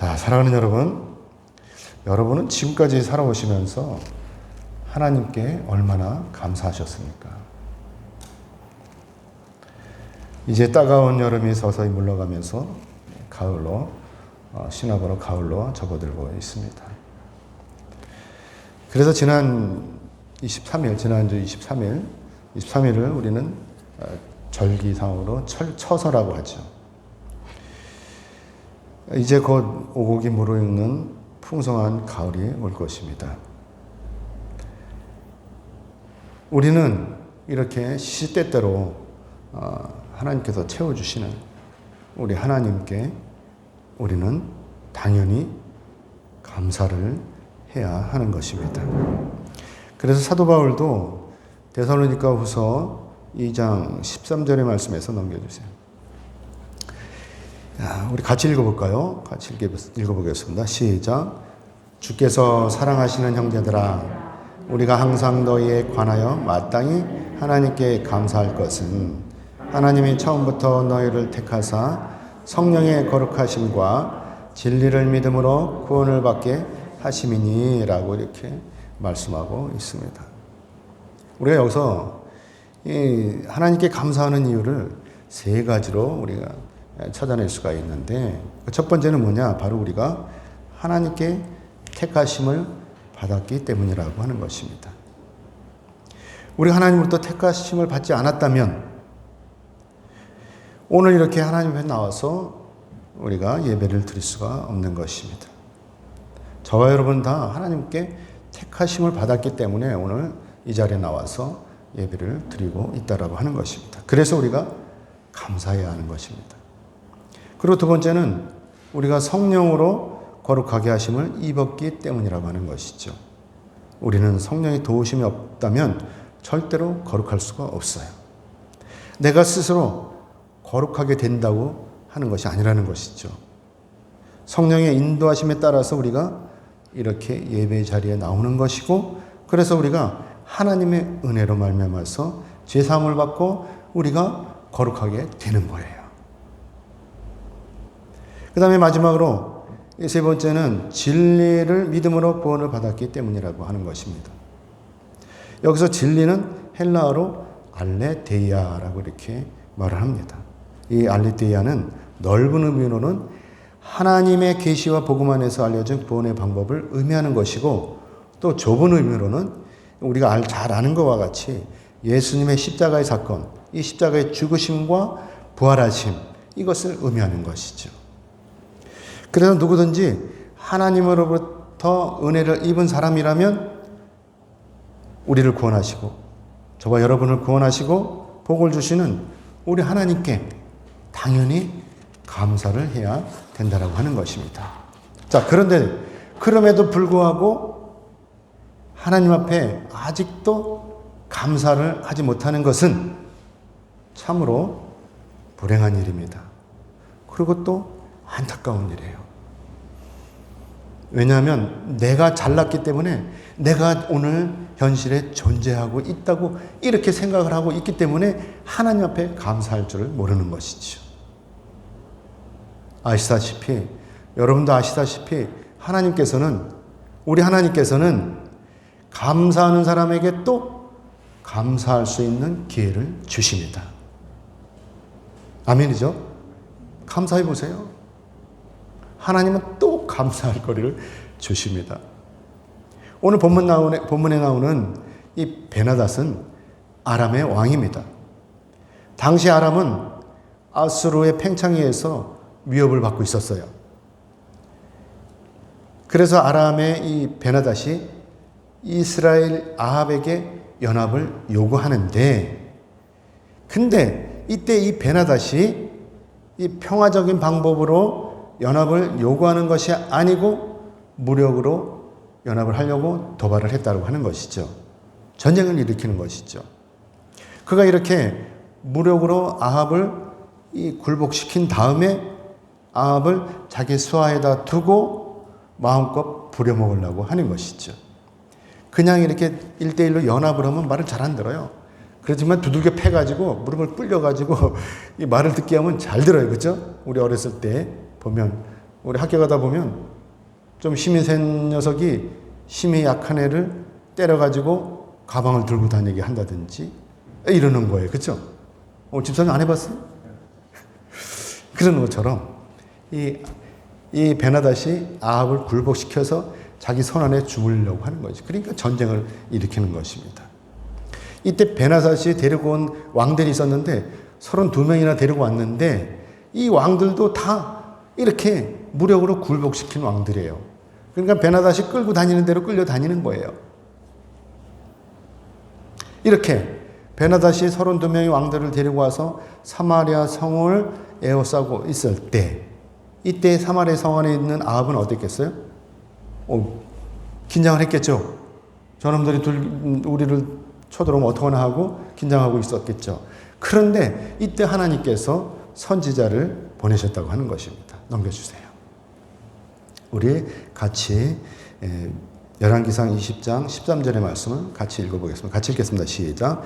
자, 사랑하는 여러분, 여러분은 지금까지 살아오시면서 하나님께 얼마나 감사하셨습니까? 이제 따가운 여름이 서서히 물러가면서 가을로, 신학으로 가을로 접어들고 있습니다. 그래서 지난주 23일을 우리는 절기상으로 처서라고 하죠. 이제 곧 오곡이 무르익는 풍성한 가을이 올 것입니다. 우리는 이렇게 시시때때로 하나님께서 채워주시는 우리 하나님께 우리는 당연히 감사를 해야 하는 것입니다. 그래서 사도 바울도 데살로니가 후서 2장 13절의 말씀에서 넘겨주세요. 우리 같이 읽어볼까요? 같이 읽어보겠습니다. 시작. 주께서 사랑하시는 형제들아, 우리가 항상 너희에 관하여 마땅히 하나님께 감사할 것은 하나님이 처음부터 너희를 택하사 성령의 거룩하심과 진리를 믿음으로 구원을 받게 하심이니 라고 이렇게 말씀하고 있습니다. 우리가 여기서 하나님께 감사하는 이유를 세 가지로 우리가 찾아낼 수가 있는데, 첫 번째는 뭐냐? 바로 우리가 하나님께 택하심을 받았기 때문이라고 하는 것입니다. 우리가 하나님으로부터 택하심을 받지 않았다면 오늘 이렇게 하나님 앞에 나와서 우리가 예배를 드릴 수가 없는 것입니다. 저와 여러분 다 하나님께 택하심을 받았기 때문에 오늘 이 자리에 나와서 예배를 드리고 있다라고 하는 것입니다. 그래서 우리가 감사해야 하는 것입니다. 그리고 두 번째는 우리가 성령으로 거룩하게 하심을 입었기 때문이라고 하는 것이죠. 우리는 성령의 도우심이 없다면 절대로 거룩할 수가 없어요. 내가 스스로 거룩하게 된다고 하는 것이 아니라는 것이죠. 성령의 인도하심에 따라서 우리가 이렇게 예배 자리에 나오는 것이고, 그래서 우리가 하나님의 은혜로 말미암아서 죄사함을 받고 우리가 거룩하게 되는 거예요. 그 다음에 마지막으로 세 번째는 진리를 믿음으로 구원을 받았기 때문이라고 하는 것입니다. 여기서 진리는 헬라어로 알레데이아라고 이렇게 말을 합니다. 이 알레데이아는 넓은 의미로는 하나님의 계시와 복음 안에서 알려진 구원의 방법을 의미하는 것이고, 또 좁은 의미로는 우리가 잘 아는 것과 같이 예수님의 십자가의 사건, 이 십자가의 죽으심과 부활하심, 이것을 의미하는 것이죠. 그래서 누구든지 하나님으로부터 은혜를 입은 사람이라면 우리를 구원하시고 저와 여러분을 구원하시고 복을 주시는 우리 하나님께 당연히 감사를 해야 된다라고 하는 것입니다. 자, 그런데 그럼에도 불구하고 하나님 앞에 아직도 감사를 하지 못하는 것은 참으로 불행한 일입니다. 그리고 또 안타까운 일이에요. 왜냐하면 내가 잘났기 때문에 내가 오늘 현실에 존재하고 있다고 이렇게 생각을 하고 있기 때문에 하나님 앞에 감사할 줄을 모르는 것이죠. 아시다시피, 여러분도 아시다시피 우리 하나님께서는 감사하는 사람에게 또 감사할 수 있는 기회를 주십니다. 아멘이죠? 감사해 보세요. 하나님은 또 감사할 거리를 주십니다. 오늘 본문에 나오는 이 베나닷은 아람의 왕입니다. 당시 아람은 아수르의 팽창에 위협을 받고 있었어요. 그래서 아람의 이 베나닷이 이스라엘 아합에게 연합을 요구하는데, 근데 이때 이 베나닷이 이 평화적인 방법으로 연합을 요구하는 것이 아니고 무력으로 연합을 하려고 도발을 했다고 하는 것이죠. 전쟁을 일으키는 것이죠. 그가 이렇게 무력으로 아합을 굴복시킨 다음에 아합을 자기 수하에다 두고 마음껏 부려먹으려고 하는 것이죠. 그냥 이렇게 1대1로 연합을 하면 말을 잘 안 들어요. 그렇지만 두들겨 패가지고 무릎을 꿇려가지고 이 말을 듣게 하면 잘 들어요. 그렇죠? 우리 어렸을 때 보면 우리 학교 가다 보면 좀 힘이 센 녀석이 힘이 약한 애를 때려가지고 가방을 들고 다니게 한다든지 이러는 거예요. 그렇죠? 집사님 안 해봤어요? 그런 것처럼 이 베나닷이 아합을 굴복시켜서 자기 손안에 죽으려고 하는 거죠. 그러니까 전쟁을 일으키는 것입니다. 이때 베나닷이 데리고 온 왕들이 있었는데 32명이나 데리고 왔는데 이 왕들도 다 이렇게 무력으로 굴복시킨 왕들이에요. 그러니까 베나닷이 끌고 다니는 대로 끌려 다니는 거예요. 이렇게 베나닷이 32명의 왕들을 데리고 와서 사마리아 성을 에워싸고 있을 때 이때 사마리아 성 안에 있는 아합은 어땠겠어요? 긴장을 했겠죠. 저놈들이 우리를 쳐들어오면 어떡하나 하고 긴장하고 있었겠죠. 그런데 이때 하나님께서 선지자를 보내셨다고 하는 것입니다. 넘겨주세요. 우리 같이 열왕기상 20장 13절의 말씀을 같이 읽어보겠습니다. 같이 읽겠습니다. 시작.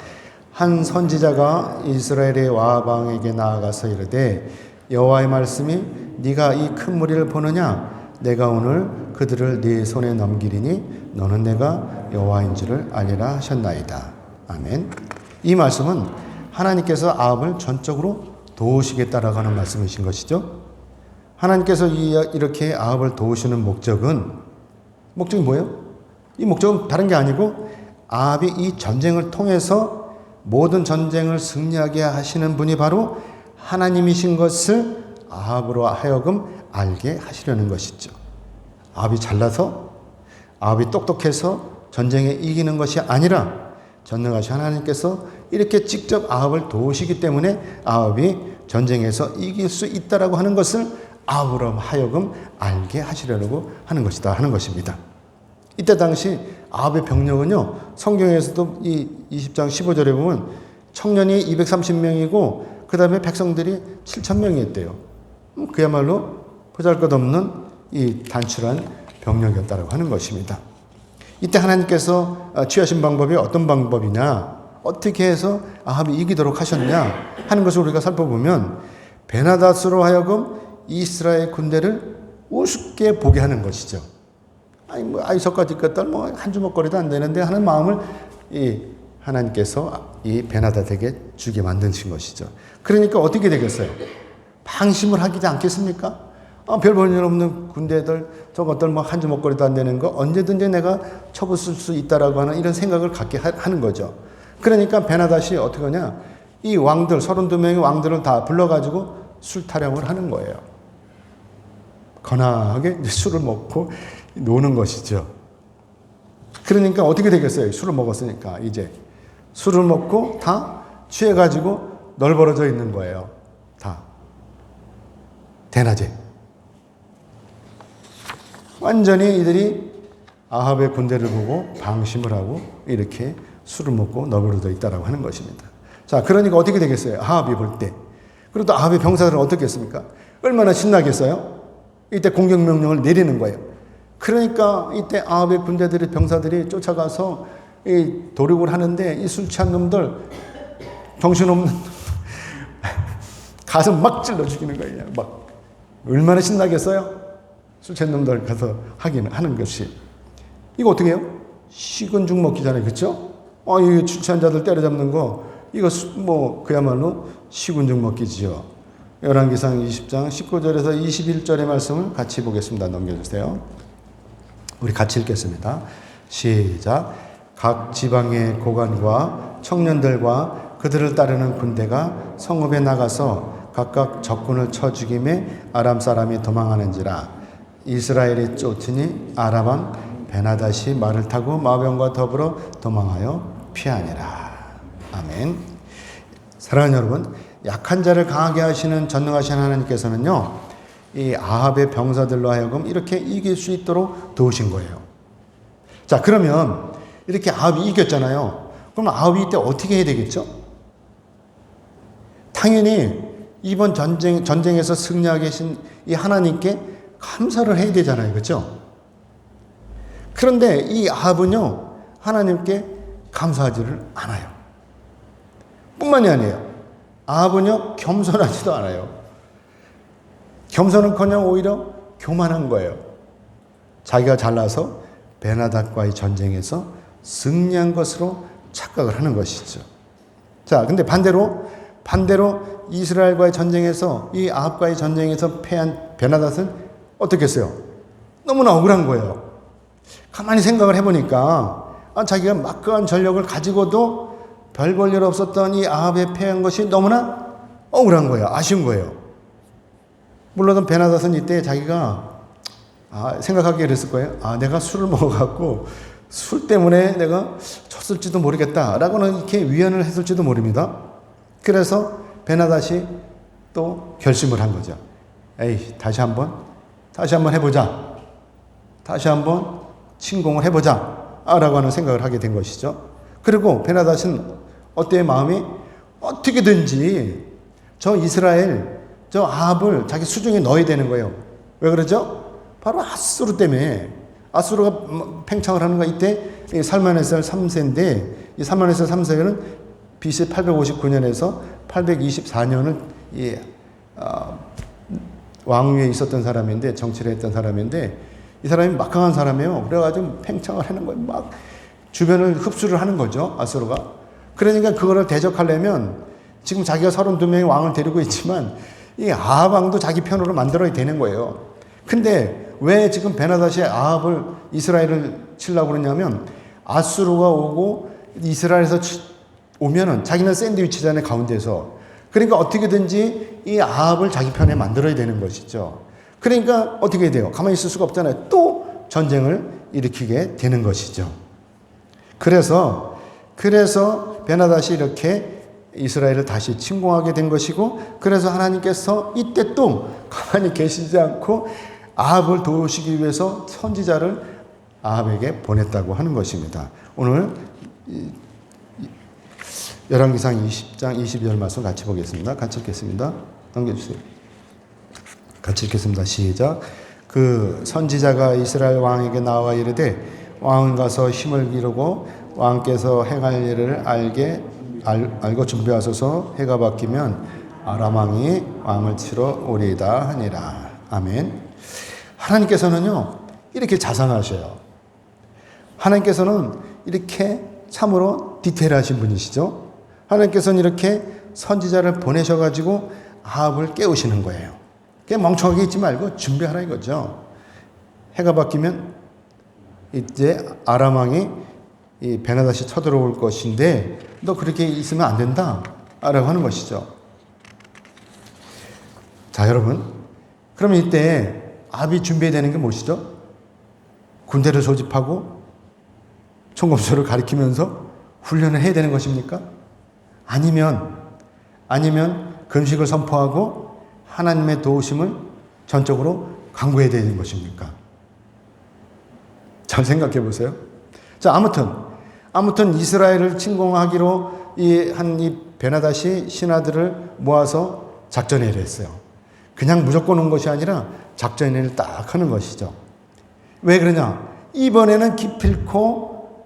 한 선지자가 이스라엘의 와방에게 나아가서 이르되 여호와의 말씀이 네가 이 큰 무리를 보느냐 내가 오늘 그들을 네 손에 넘기리니 너는 내가 여호와인 줄을 알리라 하셨나이다. 아멘. 이 말씀은 하나님께서 아합을 전적으로 도우시겠다라고 하는 말씀이신 것이죠. 하나님께서 이렇게 아합을 도우시는 목적이 뭐예요? 이 목적은 다른 게 아니고 아합이 이 전쟁을 통해서 모든 전쟁을 승리하게 하시는 분이 바로 하나님이신 것을 아합으로 하여금 알게 하시려는 것이죠. 아합이 잘나서 아합이 똑똑해서 전쟁에 이기는 것이 아니라 전능하신 하나님께서 이렇게 직접 아합을 도우시기 때문에 아합이 전쟁에서 이길 수 있다라고 하는 것을 아합으로 하여금 알게 하시려고 하는 것이다 하는 것입니다. 이때 당시 아합의 병력은요, 성경에서도 이 20장 15절에 보면 청년이 230명이고 그 다음에 백성들이 7,000명이었대요. 그야말로 보잘것없는 이 단출한 병력이었다고 하는 것입니다. 이때 하나님께서 취하신 방법이 어떤 방법이냐, 어떻게 해서 아합이 이기도록 하셨냐 하는 것을 우리가 살펴보면 베나닷으로 하여금 이스라엘 군대를 우습게 보게 하는 것이죠. 저까지 것들 한 주먹거리도 안 되는데 하는 마음을 하나님께서 이 베나닷에게 주게 만드신 것이죠. 그러니까 어떻게 되겠어요? 방심을 하지 않겠습니까? 별 볼일 없는 군대들 저것들 한 주먹거리도 안 되는 거 언제든지 내가 쳐부술 수 있다라고 하는 이런 생각을 갖게 하는 거죠. 그러니까 베나닷이 어떻게 하냐? 이 왕들 32명의 왕들을 다 불러가지고 술 타령을 하는 거예요. 거나하게 술을 먹고 노는 것이죠. 그러니까 어떻게 되겠어요? 술을 먹었으니까 이제 술을 먹고 다 취해가지고 널브러져 있는 거예요. 다 대낮에 완전히 이들이 아합의 군대를 보고 방심을 하고 이렇게 술을 먹고 널브러져 있다라고 하는 것입니다. 자, 그러니까 어떻게 되겠어요? 아합이 볼 때. 그리고 또 아합의 병사들은 어떻게 했습니까? 얼마나 신나겠어요? 이때 공격 명령을 내리는 거예요. 그러니까 이때 아합의 군대들의 병사들이 쫓아가서 이 도륙을 하는데 이 술 취한 놈들 정신없는 가슴 막 찔러 죽이는 거예요. 막 얼마나 신나겠어요? 술 취한 놈들 가서 하는 것이 이거 어떻게 해요? 식은 죽 먹기 전에 그렇죠? 이 술 취한 자들 때려잡는 거 이거 그야말로 식은 죽 먹기지요. 열왕기상 20장 19절에서 21절의 말씀을 같이 보겠습니다. 넘겨주세요. 우리 같이 읽겠습니다. 시작. 각 지방의 고관과 청년들과 그들을 따르는 군대가 성읍에 나가서 각각 적군을 쳐 죽임에 아람 사람이 도망하는지라. 이스라엘이 쫓으니 아람 왕 베나닷이 말을 타고 마병과 더불어 도망하여 피하니라. 아멘. 사랑하는 여러분, 약한 자를 강하게 하시는 전능하신 하나님께서는요, 이 아합의 병사들로 하여금 이렇게 이길 수 있도록 도우신 거예요. 자, 그러면 이렇게 아합이 이겼잖아요. 그럼 아합이 이때 어떻게 해야 되겠죠? 당연히 이번 전쟁에서 승리하게 하신 이 하나님께 감사를 해야 되잖아요. 그렇죠? 그런데 이 아합은요, 하나님께 감사하지를 않아요. 뿐만이 아니에요. 아합은요, 겸손하지도 않아요. 겸손은커녕 오히려 교만한 거예요. 자기가 잘나서 베나닷과의 전쟁에서 승리한 것으로 착각을 하는 것이죠. 자, 근데 반대로 이스라엘과의 전쟁에서, 이 아합과의 전쟁에서 패한 베나닷은 어떻게 했어요? 너무나 억울한 거예요. 가만히 생각을 해보니까 자기가 막강한 전력을 가지고도 별 볼 일 없었던 이 아합에 패한 것이 너무나 억울한 거예요. 아쉬운 거예요. 물론 베나닷은 이때 자기가 생각하기에 그랬을 거예요. 내가 술을 먹어갖고 술 때문에 내가 졌을지도 모르겠다라고는 이렇게 위안을 했을지도 모릅니다. 그래서 베나닷이 또 결심을 한 거죠. 다시 한번 해보자. 다시 한번 침공을 해보자. 라고 하는 생각을 하게 된 것이죠. 그리고 베나닷은 어때요? 마음이 어떻게든지 저 이스라엘, 저 아합을 자기 수중에 넣어야 되는 거예요. 왜 그러죠? 바로 아수르 때문에. 아수르가 팽창을 하는 거 이때 살마네살 3세인데, 이 살마네살 3세는 BC 859년에서 824년을 왕위에 있었던 사람인데, 정치를 했던 사람인데, 이 사람이 막강한 사람이에요. 그래가지고 팽창을 하는 거예요. 막 주변을 흡수를 하는 거죠, 아수르가. 그러니까 그거를 대적하려면 지금 자기가 32명의 왕을 데리고 있지만 이 아합 왕도 자기 편으로 만들어야 되는 거예요. 근데 왜 지금 베나닷이 아합을, 이스라엘을 치려고 그러냐면, 아수르가 오고 이스라엘에서 오면은 자기는 샌드위치잖아요, 가운데서. 그러니까 어떻게든지 이 아합을 자기 편에 만들어야 되는 것이죠. 그러니까 어떻게 해야 돼요? 가만히 있을 수가 없잖아요. 또 전쟁을 일으키게 되는 것이죠. 그래서 베나닷이 이렇게 이스라엘을 다시 침공하게 된 것이고, 그래서 하나님께서 이때 또 가만히 계시지 않고 아합을 도우시기 위해서 선지자를 아합에게 보냈다고 하는 것입니다. 오늘 열왕기상 20장 22절 말씀 같이 보겠습니다. 같이 읽겠습니다. 넘겨주세요. 같이 읽겠습니다. 시작. 그 선지자가 이스라엘 왕에게 나와 이르되, 왕은 가서 힘을 기르고 왕께서 행할 일을 알고 준비하소서. 해가 바뀌면 아람 왕이 왕을 치러 오리이다 하니라. 아멘. 하나님께서는요, 이렇게 자상하셔요. 하나님께서는 이렇게 참으로 디테일하신 분이시죠. 하나님께서는 이렇게 선지자를 보내셔가지고 아합을 깨우시는 거예요. 그냥 멍청하게 있지 말고 준비하라 이거죠. 해가 바뀌면 이제 아람 왕이 이 베나닷이 쳐들어올 것인데 너 그렇게 있으면 안 된다 라고 하는 것이죠. 자, 여러분, 그러면 이때 아합이 준비해야 되는 게 무엇이죠? 군대를 소집하고 총검소를 가리키면서 훈련을 해야 되는 것입니까? 아니면 금식을 선포하고 하나님의 도우심을 전적으로 간구해야 되는 것입니까? 잘 생각해 보세요. 자, 아무튼 이스라엘을 침공하기로 이 베나닷이 신하들을 모아서 작전회의를 했어요. 그냥 무조건 온 것이 아니라 작전회의를 딱 하는 것이죠. 왜 그러냐? 이번에는 기필코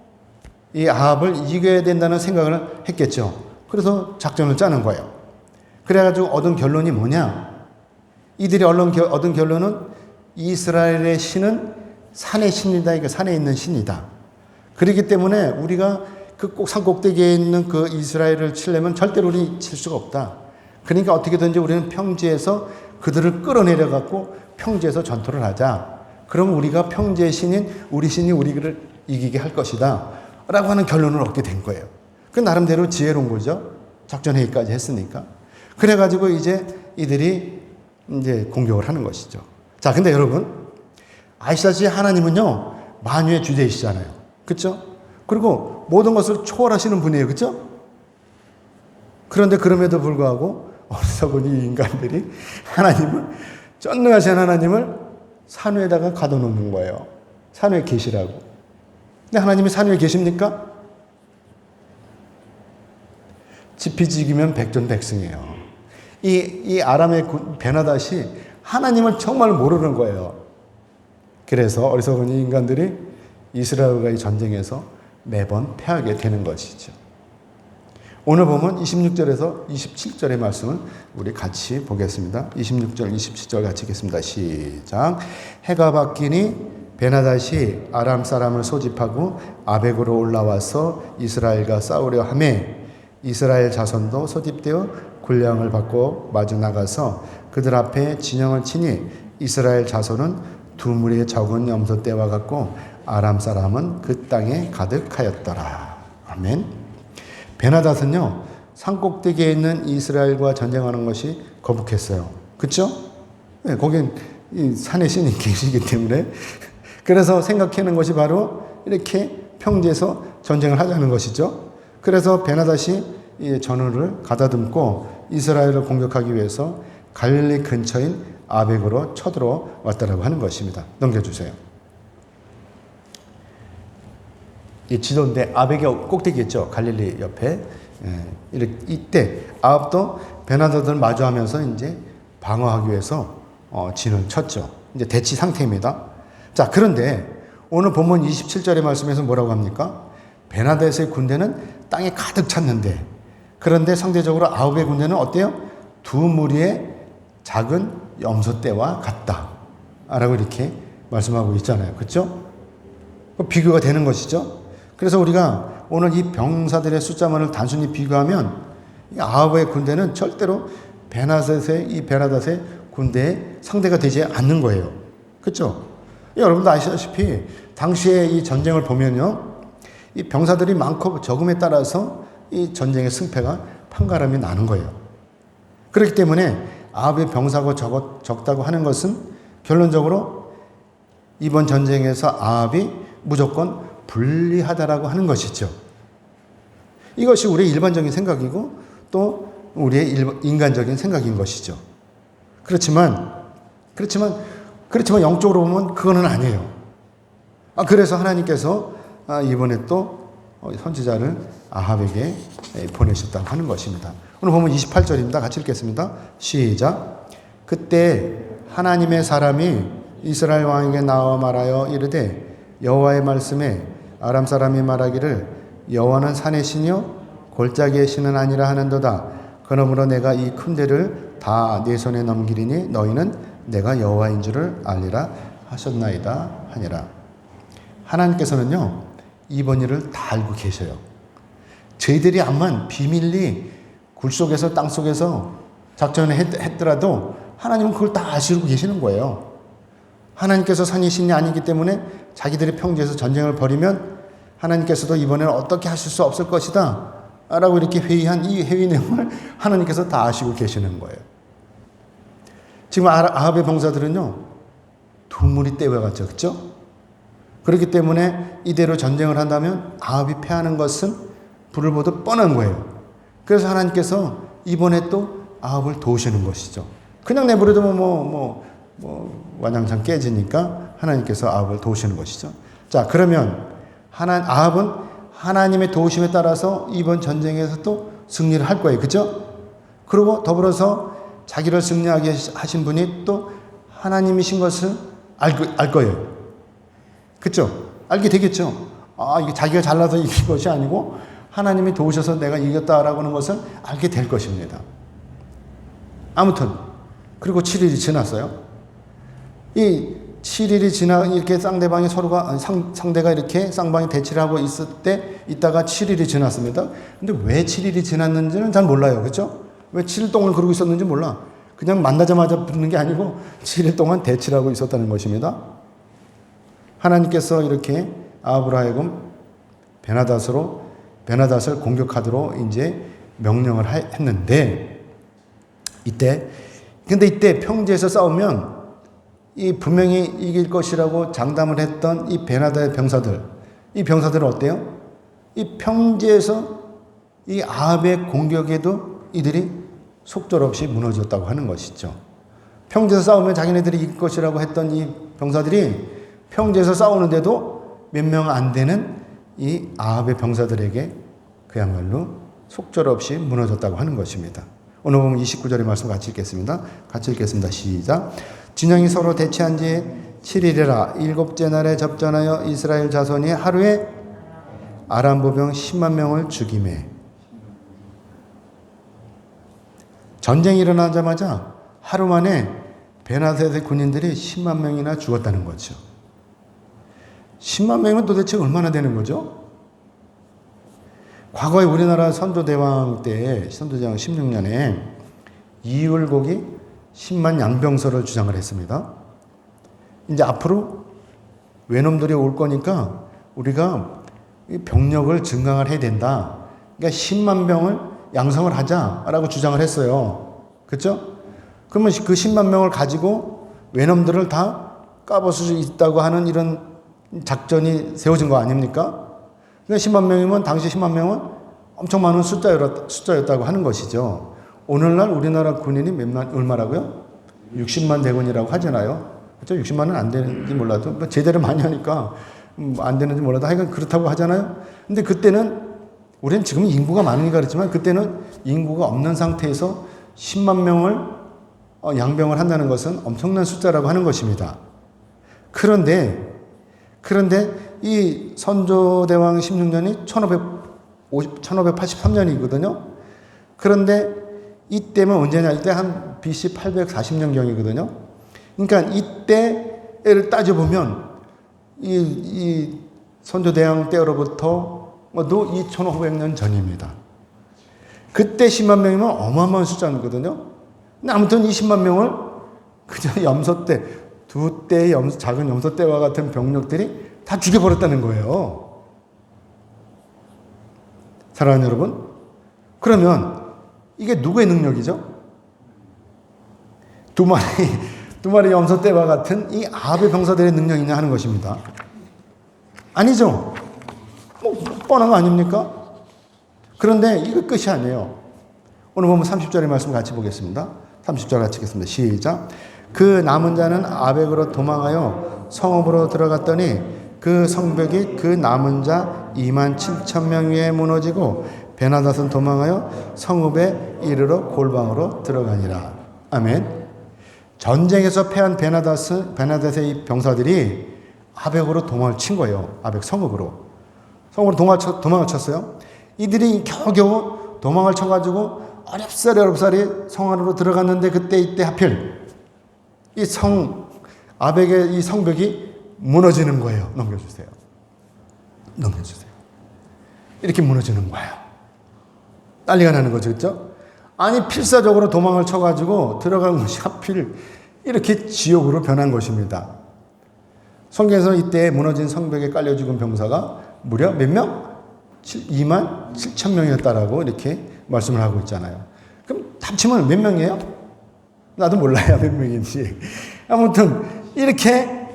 이 아합을 이겨야 된다는 생각을 했겠죠. 그래서 작전을 짜는 거예요. 그래가지고 얻은 결론이 뭐냐? 이들이 얻은 결론은 이스라엘의 신은 산의 신이다. 이거 산에 있는 신이다. 그렇기 때문에 우리가 그 꼭 산 꼭대기에 있는 그 이스라엘을 치려면 절대로 우리 칠 수가 없다. 그러니까 어떻게든지 우리는 평지에서 그들을 끌어내려갖고 평지에서 전투를 하자. 그럼 우리가 평지의 신인 우리 신이 우리를 이기게 할 것이다. 라고 하는 결론을 얻게 된 거예요. 그 나름대로 지혜로운 거죠. 작전회의까지 했으니까. 그래가지고 이제 이들이 이제 공격을 하는 것이죠. 자, 근데 여러분, 아시다시피 하나님은요, 만유의 주제이시잖아요. 그렇죠? 그리고 모든 것을 초월하시는 분이에요. 그렇죠? 그런데 그럼에도 불구하고 어리석은 이 인간들이 전능하신 하나님을 산 위에다가 가둬놓는 거예요. 산 위에 계시라고. 근데 하나님이 산 위에 계십니까? 지피지기면 백전백승이에요. 이 아람의 베나닷이 하나님을 정말 모르는 거예요. 그래서 어리석은 이 인간들이 이스라엘과의 전쟁에서 매번 패하게 되는 것이죠. 오늘 보면 26절에서 27절의 말씀을 우리 같이 보겠습니다. 26절, 27절 같이 읽겠습니다. 시작. 해가 바뀌니 베나닷이 아람 사람을 소집하고 아벡으로 올라와서 이스라엘과 싸우려 하매 이스라엘 자손도 소집되어 군량을 받고 마주 나가서 그들 앞에 진영을 치니 이스라엘 자손은 두 무리의 적은 염소떼와 같고 아람 사람은 그 땅에 가득하였더라. 아멘. 베나닷은요, 산꼭대기에 있는 이스라엘과 전쟁하는 것이 거북했어요. 그렇죠? 네, 거긴 이 산의 신이 계시기 때문에 그래서 생각하는 것이 바로 이렇게 평지에서 전쟁을 하자는 것이죠. 그래서 베나닷이 이 전우를 가다듬고 이스라엘을 공격하기 위해서 갈릴리 근처인 아벡으로 쳐들어왔다라고 하는 것입니다. 넘겨주세요. 이 지도인데 아벡의 꼭대기 있죠. 갈릴리 옆에. 이때 아합도 베나닷을 마주하면서 이제 방어하기 위해서 진을 쳤죠. 이제 대치 상태입니다. 자, 그런데 오늘 본문 27절의 말씀에서 뭐라고 합니까? 베나닷의 군대는 땅에 가득 찼는데, 그런데 상대적으로 아합의 군대는 어때요? 두 무리의 작은 염소떼와 같다 라고 이렇게 말씀하고 있잖아요. 그렇죠? 비교가 되는 것이죠. 그래서 우리가 오늘 이 병사들의 숫자만을 단순히 비교하면 아합의 군대는 절대로 베나닷의 군대의 상대가 되지 않는 거예요. 그렇죠? 여러분도 아시다시피 당시에 이 전쟁을 보면요, 이 병사들이 많고 적음에 따라서 이 전쟁의 승패가 판가름이 나는 거예요. 그렇기 때문에 아합의 병사가 적다고 하는 것은 결론적으로 이번 전쟁에서 아합이 무조건 불리하다라고 하는 것이죠. 이것이 우리의 일반적인 생각이고 또 우리의 인간적인 생각인 것이죠. 그렇지만 영적으로 보면 그거는 아니에요. 그래서 하나님께서 이번에 또 선지자를 아합에게 보내셨다고 하는 것입니다. 오늘 보면 28절입니다. 같이 읽겠습니다. 시작. 그때 하나님의 사람이 이스라엘 왕에게 나와 말하여 이르되 여호와의 말씀에 아람 사람이 말하기를 여호와는 산의 신이요 골짜기의 신은 아니라 하는도다. 그러므로 내가 이 큰 대를 다 내 손에 넘기리니 너희는 내가 여호와인 줄을 알리라 하셨나이다 하니라. 하나님께서는요, 이번 일을 다 알고 계셔요. 저희들이 암만 비밀리 굴 속에서 땅 속에서 작전을 했더라도 하나님은 그걸 다 아시고 계시는 거예요. 하나님께서 산이 신이 아니기 때문에 자기들이 평지에서 전쟁을 벌이면 하나님께서도 이번에는 어떻게 하실 수 없을 것이다 라고 이렇게 회의한 이 회의 내용을 하나님께서 다 아시고 계시는 거예요. 지금 아합의 병사들은요, 두 무리 떼와 같죠. 그렇죠? 그렇기 때문에 이대로 전쟁을 한다면 아합이 패하는 것은 불을 보듯 뻔한 거예요. 그래서 하나님께서 이번에 또 아합을 도우시는 것이죠. 그냥 내버려두면 완장창 깨지니까 하나님께서 아합을 도우시는 것이죠. 자, 그러면 아합은 하나님의 도우심에 따라서 이번 전쟁에서 또 승리를 할 거예요. 그죠? 그리고 더불어서 자기를 승리하게 하신 분이 또 하나님이신 것을 알 거예요. 그죠? 알게 되겠죠? 이게 자기가 잘나서 이긴 것이 아니고 하나님이 도우셔서 내가 이겼다라고 하는 것을 알게 될 것입니다. 아무튼 그리고 7일이 지났어요. 이 7일이 지나 이렇게 상대방이 상대가 이렇게 쌍방이 대치를 하고 있다가 7일이 지났습니다. 근데 왜 7일이 지났는지는 잘 몰라요. 그렇죠? 왜 7일 동안 그러고 있었는지 몰라. 그냥 만나자마자 부르는 게 아니고 7일 동안 대치를 하고 있었다는 것입니다. 하나님께서 이렇게 아합으로 하여금 베나닷을 공격하도록 이제 명령을 했는데 근데 이때 평지에서 싸우면 이 분명히 이길 것이라고 장담을 했던 이 베나닷의 이 병사들은 어때요? 이 평지에서 이 아합의 공격에도 이들이 속절없이 무너졌다고 하는 것이죠. 평지에서 싸우면 자기네들이 이길 것이라고 했던 이 병사들이 평지에서 싸우는데도 몇 명 안 되는 이 아합의 병사들에게 그야말로 속절없이 무너졌다고 하는 것입니다. 오늘 보면 29절의 말씀 같이 읽겠습니다. 시작. 진영이 서로 대치한 지 7일이라 7째 날에 접전하여 이스라엘 자손이 하루에 아람 보병 10만 명을 죽이매. 전쟁이 일어나자마자 하루 만에 베나다의 군인들이 10만 명이나 죽었다는 거죠. 10만 명이면 도대체 얼마나 되는 거죠? 과거에 우리나라 선조대왕 때, 선조대왕 16년에 이율곡이 10만 양병서를 주장을 했습니다. 이제 앞으로 외놈들이 올 거니까 우리가 병력을 증강을 해야 된다. 그러니까 10만 병을 양성을 하자라고 주장을 했어요. 그렇죠? 그러면 그 10만 명을 가지고 외놈들을 다 까볼 수 있다고 하는 이런 작전이 세워진 거 아닙니까? 그러니까 10만 명이면 당시 10만 명은 엄청 많은 숫자였다고 하는 것이죠. 오늘날 우리나라 군인이 얼마라고요? 60만 대군이라고 하잖아요. 그렇죠? 60만은 안 되는지 몰라도 뭐 제대로 많이 하니까 안 되는지 몰라도 하여간 그렇다고 하잖아요. 근데 그때는 우리는 지금 인구가 많으니까 그렇지만 그때는 인구가 없는 상태에서 10만 명을 양병을 한다는 것은 엄청난 숫자라고 하는 것입니다. 그런데 이 선조대왕 16년이 1583년이거든요. 그런데 이때면 언제냐? 이때 한 BC 840년경이거든요. 그러니까 이때를 따져보면 이 선조대왕 때로부터도 2500년 전입니다. 그때 10만 명이면 어마어마한 숫자거든요. 근데 아무튼 이 10만 명을 그냥 염소떼, 두 떼의 작은 염소떼와 같은 병력들이 다 죽여버렸다는 거예요. 사랑하는 여러분, 그러면 이게 누구의 능력이죠? 두 마리 염소떼와 같은 이 아합의 병사들의 능력이냐 하는 것입니다. 아니죠. 뭐 뻔한 거 아닙니까? 그런데 이거 끝이 아니에요. 오늘 보면 30절의 말씀 같이 보겠습니다. 30절 같이 읽겠습니다. 시작. 그 남은 자는 아벡으로 도망하여 성읍으로 들어갔더니 그 성벽이 그 남은 자 2만 7천 명 위에 무너지고 베나닷은 도망하여 성읍에 이르러 골방으로 들어가니라. 아멘. 전쟁에서 패한 베나닷의 이 병사들이 아벡으로 도망을 친 거예요. 아벡 성읍으로 도망을 쳤어요. 이들이 겨우겨우 도망을 쳐가지고 어렵사리 성 안으로 들어갔는데 이때 하필 아벡의 이 성벽이 무너지는 거예요. 넘겨주세요. 이렇게 무너지는 거예요. 난리가 나는 거죠. 그렇죠? 아니 필사적으로 도망을 쳐가지고 들어간 것이 하필 이렇게 지옥으로 변한 것입니다. 성경에서 이때 무너진 성벽에 깔려 죽은 병사가 무려 몇 명? 2만 7천 명이었다라고 이렇게 말씀을 하고 있잖아요. 그럼 합치면 몇 명이에요? 나도 몰라요, 몇 명인지. 아무튼 이렇게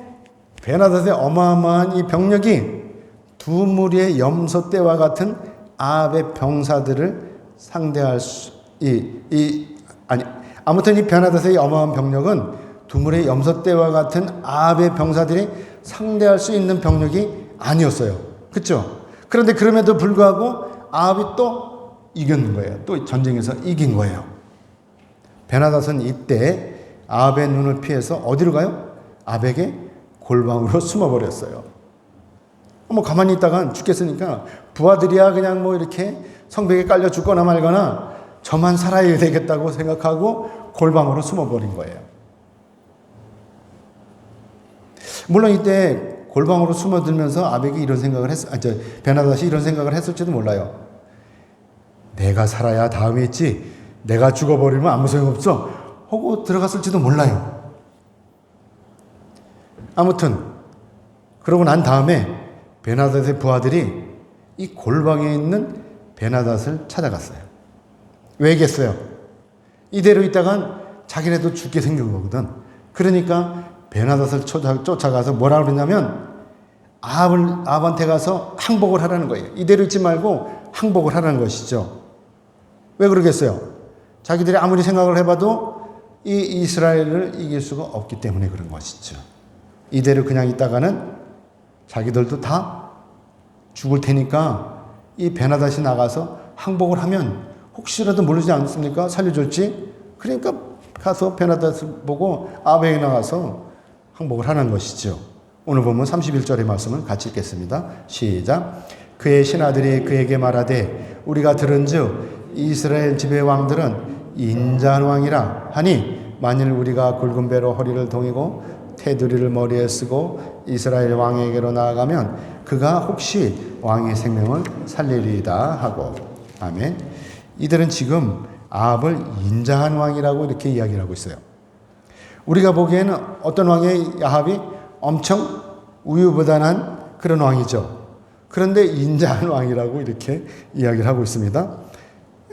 베나닷의 어마어마한 이 병력이 두 무리의 염소떼와 같은 아합의 병사들을 상대할 아무튼 이 베나닷의 어마어마한 병력은 두 무리의 염소떼와 같은 아합의 병사들이 상대할 수 있는 병력이 아니었어요. 그렇죠? 그런데 그럼에도 불구하고 아합이 또 이겼는 거예요. 또 전쟁에서 이긴 거예요. 베나닷은 이때 아합의 눈을 피해서 어디로 가요? 아벡의 골방으로 숨어버렸어요. 뭐 가만히 있다간 죽겠으니까 부하들이야 그냥 뭐 이렇게 성벽에 깔려 죽거나 말거나 저만 살아야 되겠다고 생각하고 골방으로 숨어버린 거예요. 물론 이때 골방으로 숨어들면서 아벡이 이런 생각을 베나닷이 이런 생각을 했을지도 몰라요. 내가 살아야 다음에 있지. 내가 죽어버리면 아무 소용없어. 하고 들어갔을지도 몰라요. 아무튼 그러고 난 다음에 베나닷의 부하들이 이 골방에 있는 베나닷을 찾아갔어요. 왜겠어요? 이대로 있다간 자기네도 죽게 생긴 거거든. 그러니까 베나닷을 쫓아가서 뭐라 그러냐면 아합한테 가서 항복을 하라는 거예요. 이대로 있지 말고 항복을 하라는 것이죠. 왜 그러겠어요? 자기들이 아무리 생각을 해봐도 이 이스라엘을 이길 수가 없기 때문에 그런 것이죠. 이대로 그냥 있다가는 자기들도 다 죽을 테니까 이 베나닷이 나가서 항복을 하면 혹시라도 모르지 않습니까? 살려줄지. 그러니까 가서 베나닷을 보고 아벡에 나가서 항복을 하는 것이죠. 오늘 보면 31절의 말씀을 같이 읽겠습니다. 시작. 그의 신하들이 그에게 말하되 우리가 들은즉 이스라엘 집의 왕들은 인자한 왕이라 하니 만일 우리가 굵은 배로 허리를 동이고 테두리를 머리에 쓰고 이스라엘 왕에게로 나아가면 그가 혹시 왕의 생명을 살리리이다 하고. 아멘. 이들은 지금 아합을 인자한 왕이라고 이렇게 이야기를 하고 있어요. 우리가 보기에는 어떤 왕의 아합이 엄청 우유부단한 그런 왕이죠. 그런데 인자한 왕이라고 이렇게 이야기를 하고 있습니다.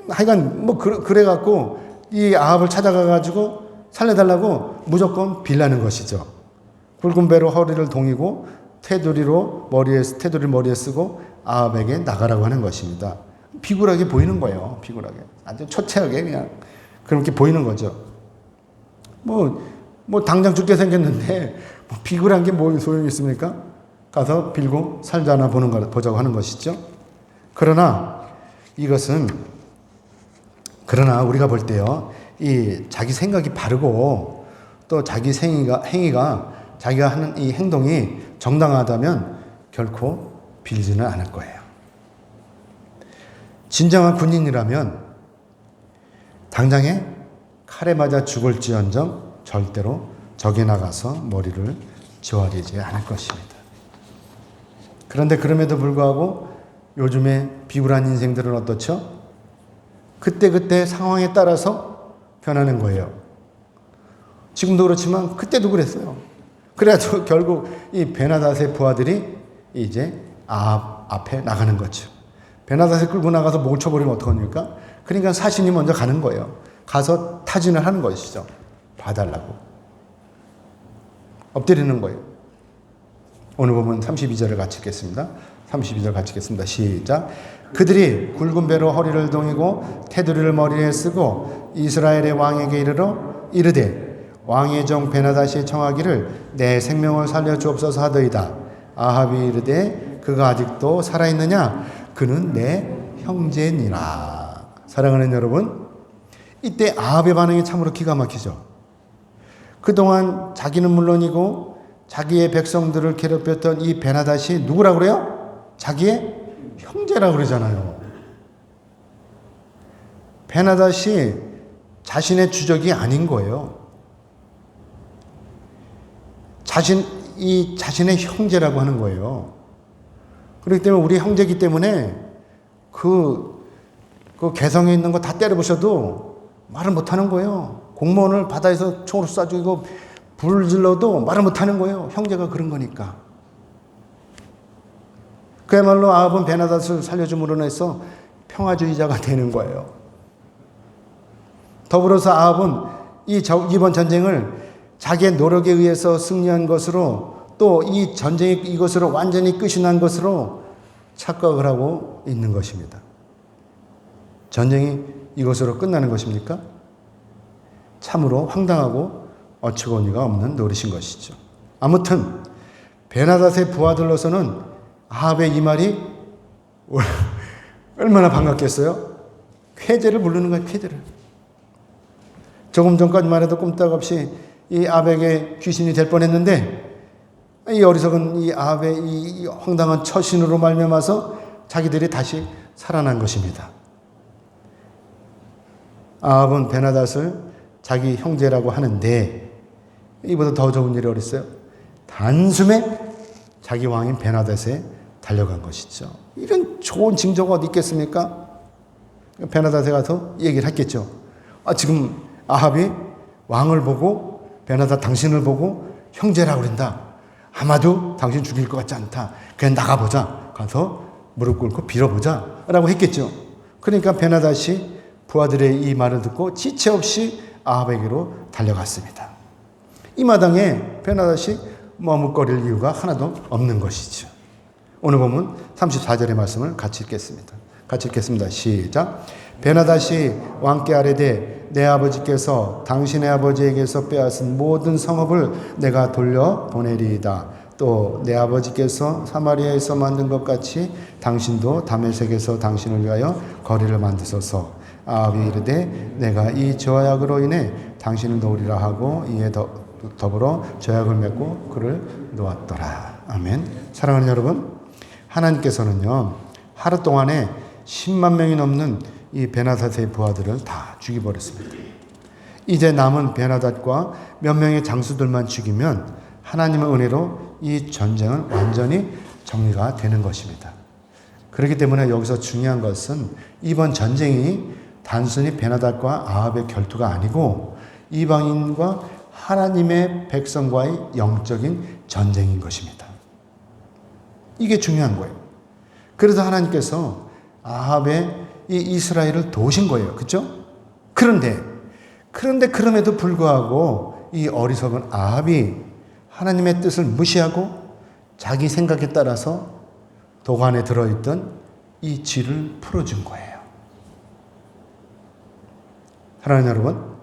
하여간 그래갖고 이 아합을 찾아가가지고 살려달라고 무조건 빌라는 것이죠. 굵은 배로 허리를 동이고 테두리를 머리에 쓰고 아합에게 나가라고 하는 것입니다. 비굴하게 보이는 거예요. 비굴하게. 아주 초췌하게 그냥 그렇게 보이는 거죠. 당장 죽게 생겼는데 비굴한 게 뭐 소용이 있습니까? 가서 빌고 살자나 보자고 하는 것이죠. 그러나 우리가 볼 때요, 이 자기 생각이 바르고 또 자기 행위가 자기가 하는 이 행동이 정당하다면 결코 빌지는 않을 거예요. 진정한 군인이라면 당장에 칼에 맞아 죽을지언정 절대로 적에 나가서 머리를 조아리지 않을 것입니다. 그런데 그럼에도 불구하고 요즘에 비굴한 인생들은 어떻죠? 그때 상황에 따라서 변하는 거예요. 지금도 그렇지만 그때도 그랬어요. 그래가지고 결국 이 베나닷의 부하들이 이제 아합 앞에 나가는 거죠. 베나닷을 끌고 나가서 목을 쳐버리면 어떡합니까? 그러니까 사신이 먼저 가는 거예요. 가서 타진을 하는 것이죠. 봐달라고. 엎드리는 거예요. 오늘 보면 32절을 같이 읽겠습니다. 32절 같이 읽겠습니다. 시작. 그들이 굵은 배로 허리를 동이고 테두리를 머리에 쓰고 이스라엘의 왕에게 이르되 왕의 종 베나닷이 청하기를 내 생명을 살려주옵소서 하더이다. 아합이 이르되 그가 아직도 살아있느냐? 그는 내 형제니라. 사랑하는 여러분, 이때 아합의 반응이 참으로 기가 막히죠. 그동안 자기는 물론이고 자기의 백성들을 괴롭혔던 이 베나닷이 누구라고 그래요? 자기의 형제라고 그러잖아요. 베나닷이 자신의 주적이 아닌 거예요. 자신의 형제라고 하는 거예요. 그렇기 때문에 우리 형제이기 때문에 그 개성에 있는 거 다 때려부셔도 말을 못하는 거예요. 공무원을 바다에서 총으로 쏴 죽이고 불을 질러도 말을 못하는 거예요. 형제가 그런 거니까. 그야말로 아합은 베나닷을 살려줌으로 해서 평화주의자가 되는 거예요. 더불어서 아합은 이번 전쟁을 자기의 노력에 의해서 승리한 것으로 또 이 전쟁이 이것으로 완전히 끝이 난 것으로 착각을 하고 있는 것입니다. 전쟁이 이것으로 끝나는 것입니까? 참으로 황당하고 어처구니가 없는 노릇인 것이죠. 아무튼 베나닷의 부하들로서는 아합의 이 말이 얼마나 반갑겠어요? 쾌재를 부르는 거예요. 쾌재를. 조금 전까지만 해도 꼼짝없이 이 아합에게 귀신이 될 뻔했는데 이 어리석은 이 아합의 이 황당한 처신으로 말미암아서 자기들이 다시 살아난 것입니다. 아합은 베나닷을 자기 형제라고 하는데 이보다 더 좋은 일이 어딨어요? 단숨에 자기 왕인 베나닷에 달려간 것이죠. 이런 좋은 징조가 어디 있겠습니까? 베나닷에 가서 얘기를 했겠죠. 지금 아합이 왕을 보고 베나닷 당신을 보고 형제라고 그런다. 아마도 당신 죽일 것 같지 않다. 그냥 나가보자. 가서 무릎 꿇고 빌어보자. 라고 했겠죠. 그러니까 베나닷이 부하들의 이 말을 듣고 지체 없이 아합에게로 달려갔습니다. 이 마당에 베나닷이 머뭇거릴 이유가 하나도 없는 것이죠. 오늘 보면 34절의 말씀을 같이 읽겠습니다. 같이 읽겠습니다. 시작. 베나닷이 왕께 아뢰되 내 아버지께서 당신의 아버지에게서 빼앗은 모든 성읍을 내가 돌려보내리이다. 또 내 아버지께서 사마리아에서 만든 것 같이 당신도 다메섹에서 당신을 위하여 거리를 만드소서. 아합이 이르되 내가 이 저약으로 인해 당신을 놓으리라 하고 이에 더불어 저약을 맺고 그를 놓았더라. 아멘. 사랑하는 여러분, 하나님께서는요 하루 동안에 10만 명이 넘는 이 베나닷의 부하들을 다 죽여버렸습니다. 이제 남은 베나닷과 몇 명의 장수들만 죽이면 하나님의 은혜로 이 전쟁은 완전히 정리가 되는 것입니다. 그렇기 때문에 여기서 중요한 것은 이번 전쟁이 단순히 베나닷과 아합의 결투가 아니고 이방인과 하나님의 백성과의 영적인 전쟁인 것입니다. 이게 중요한 거예요. 그래서 하나님께서 아합의 이 이스라엘을 도우신 거예요. 그렇죠? 그런데 그럼에도 불구하고 이 어리석은 아합이 하나님의 뜻을 무시하고 자기 생각에 따라서 도관에 들어있던 이 쥐를 풀어준 거예요. 사랑하는 여러분,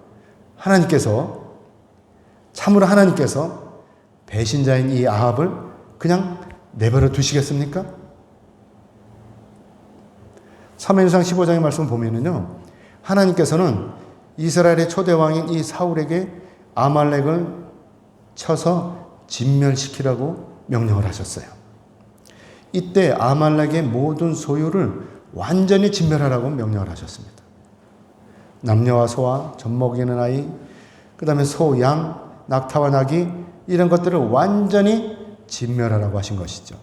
참으로 하나님께서 배신자인 이 아합을 그냥 내버려 두시겠습니까? 사무엘상 15장의 말씀을 보면은요, 하나님께서는 이스라엘의 초대왕인 이 사울에게 아말렉을 쳐서 진멸시키라고 명령을 하셨어요. 이때 아말렉의 모든 소유를 완전히 진멸하라고 명령을 하셨습니다. 남녀와 소와 젖먹이는 아이, 그 다음에 소, 양, 낙타와 나귀 이런 것들을 완전히 진멸하라고 하신 것이죠.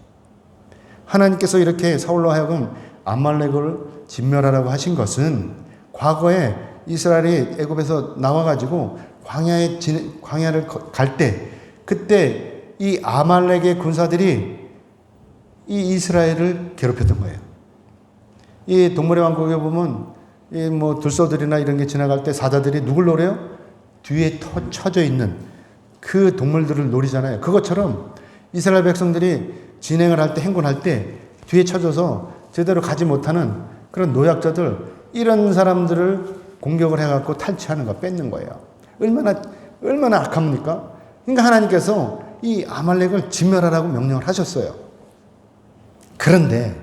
하나님께서 이렇게 사울로 하여금 아말렉을 진멸하라고 하신 것은 과거에 이스라엘이 애굽에서 나와가지고 광야를 갈 때 그때 이 아말렉의 군사들이 이 이스라엘을 괴롭혔던 거예요. 이 동물의 왕국에 보면 이 들소들이나 이런 게 지나갈 때 사자들이 누굴 노려요? 뒤에 쳐져 있는 그 동물들을 노리잖아요. 그것처럼 이스라엘 백성들이 진행을 할 때, 행군할 때 뒤에 쳐져서 제대로 가지 못하는 그런 노약자들, 이런 사람들을 공격을 해갖고 탈취하는 거, 뺏는 거예요. 얼마나 악합니까? 그러니까 하나님께서 이 아말렉을 진멸하라고 명령을 하셨어요. 그런데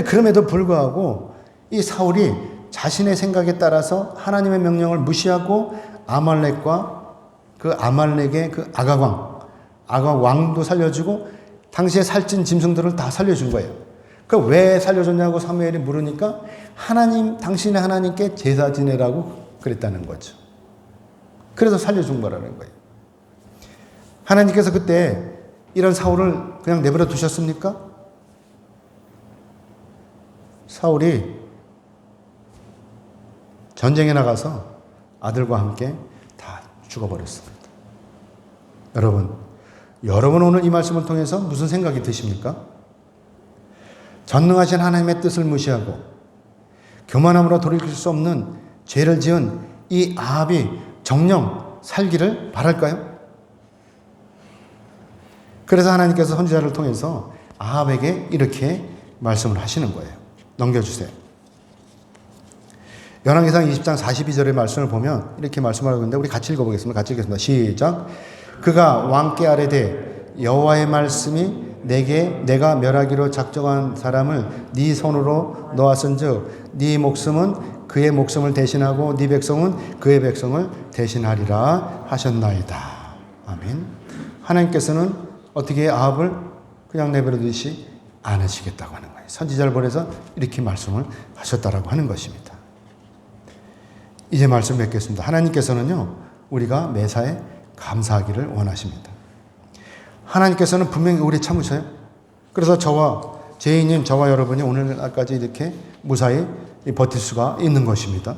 그럼에도 불구하고 이 사울이 자신의 생각에 따라서 하나님의 명령을 무시하고 아말렉과 그 아말렉의 그 아가왕도 살려주고 당시에 살찐 짐승들을 다 살려준 거예요. 그 왜 살려줬냐고 사무엘이 물으니까 당신의 하나님께 제사 지내라고 그랬다는 거죠. 그래서 살려준 거라는 거예요. 하나님께서 그때 이런 사울을 그냥 내버려 두셨습니까? 사울이 전쟁에 나가서 아들과 함께 다 죽어버렸습니다. 여러분 오늘 이 말씀을 통해서 무슨 생각이 드십니까? 전능하신 하나님의 뜻을 무시하고 교만함으로 돌이킬 수 없는 죄를 지은 이 아합이 정령 살기를 바랄까요? 그래서 하나님께서 선지자를 통해서 아합에게 이렇게 말씀을 하시는 거예요. 넘겨주세요. 열왕기상 20장 42절의 말씀을 보면 이렇게 말씀하고 있는데 우리 같이 읽어보겠습니다. 같이 읽겠습니다. 시작. 그가 왕께 아뢰되 여호와의 말씀이 내가 멸하기로 작정한 사람을 네 손으로 놓았은즉 네 목숨은 그의 목숨을 대신하고 네 백성은 그의 백성을 대신하리라 하셨나이다. 아멘. 하나님께서는 어떻게 아합을 그냥 내버려 두시 않으시겠다고 하는 거예요. 선지자를 보내서 이렇게 말씀을 하셨다라고 하는 것입니다. 이제 말씀 맺겠습니다. 하나님께서는요, 우리가 매사에 감사하기를 원하십니다. 하나님께서는 분명히 우리 참으셔요. 그래서 죄인인 저와 여러분이 오늘날까지 이렇게 무사히 버틸 수가 있는 것입니다.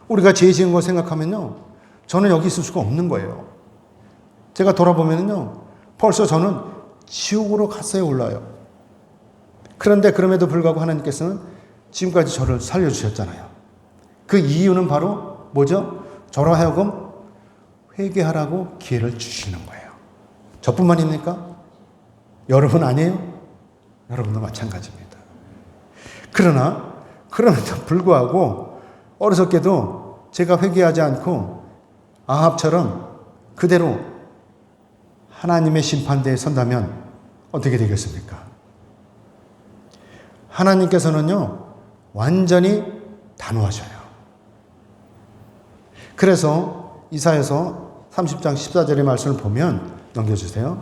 우리가 죄 지은 거 생각하면요, 저는 여기 있을 수가 없는 거예요. 제가 돌아보면요, 벌써 저는 지옥으로 갔어요, 올라요. 그런데 그럼에도 불구하고 하나님께서는 지금까지 저를 살려주셨잖아요. 그 이유는 바로 뭐죠? 저로 하여금 회개하라고 기회를 주시는 거예요. 저뿐만입니까? 여러분 아니에요? 여러분도 마찬가지입니다. 그럼에도 불구하고 어리석게도 제가 회개하지 않고 아합처럼 그대로 하나님의 심판대에 선다면 어떻게 되겠습니까? 하나님께서는요, 완전히 단호하셔요. 그래서 이사야서 30장 14절의 말씀을 보면 넘겨주세요.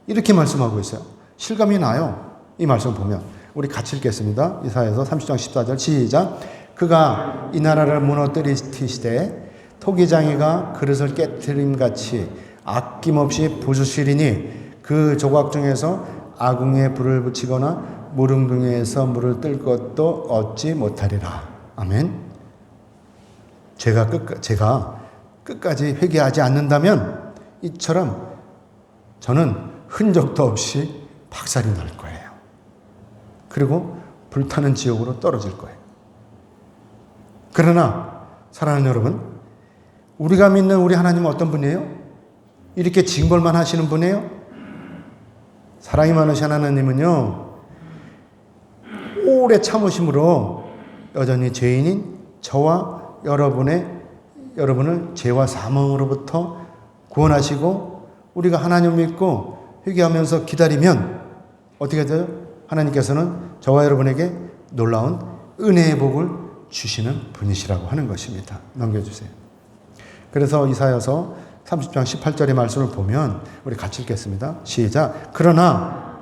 이렇게 말씀하고 있어요. 실감이 나요. 이 말씀을 보면 우리 같이 읽겠습니다. 이사야서 30장 14절 시작. 그가 이 나라를 무너뜨리시되 토기장이가 그릇을 깨트림같이 아낌없이 부수시리니 그 조각 중에서 아궁이에 불을 붙이거나 무릉둥이에서 물을 뜰 것도 얻지 못하리라. 아멘. 제가 끝까지 회개하지 않는다면 이처럼 저는 흔적도 없이 박살이 날 거예요. 그리고 불타는 지옥으로 떨어질 거예요. 그러나 사랑하는 여러분, 우리가 믿는 우리 하나님은 어떤 분이에요? 이렇게 징벌만 하시는 분이에요? 사랑이 많으신 하나님은요, 오래 참으심으로 여전히 죄인인 저와 여러분을 죄와 사망으로부터 구원하시고 우리가 하나님 믿고 회개하면서 기다리면 어떻게 돼요? 하나님께서는 저와 여러분에게 놀라운 은혜의 복을 주시는 분이시라고 하는 것입니다. 넘겨주세요. 그래서 이사야서 30장 18절의 말씀을 보면 우리 같이 읽겠습니다. 시작. 그러나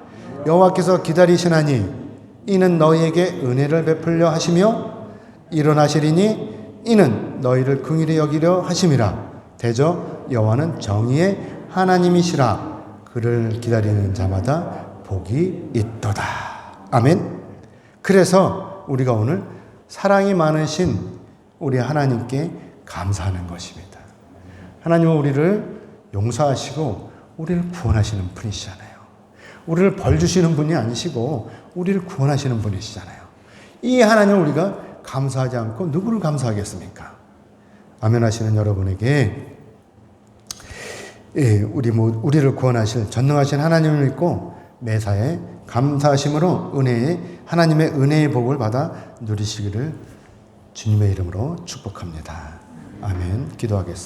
여호와께서 기다리시나니 이는 너희에게 은혜를 베풀려 하시며 일어나시리니 이는 너희를 긍휼히 여기려 하심이라. 대저 여호와는 정의의 하나님이시라. 그를 기다리는 자마다 복이 있도다. 아멘. 그래서 우리가 오늘 사랑이 많으신 우리 하나님께 감사하는 것입니다. 하나님은 우리를 용서하시고 우리를 구원하시는 분이시잖아요. 우리를 벌 주시는 분이 아니시고 우리를 구원하시는 분이시잖아요. 이 하나님을 우리가 감사하지 않고 누구를 감사하겠습니까? 아멘 하시는 여러분에게 우리를 구원하실 전능하신 하나님을 믿고 매사에 감사하심으로 하나님의 은혜의 복을 받아 누리시기를 주님의 이름으로 축복합니다. 아멘. 기도하겠습니다.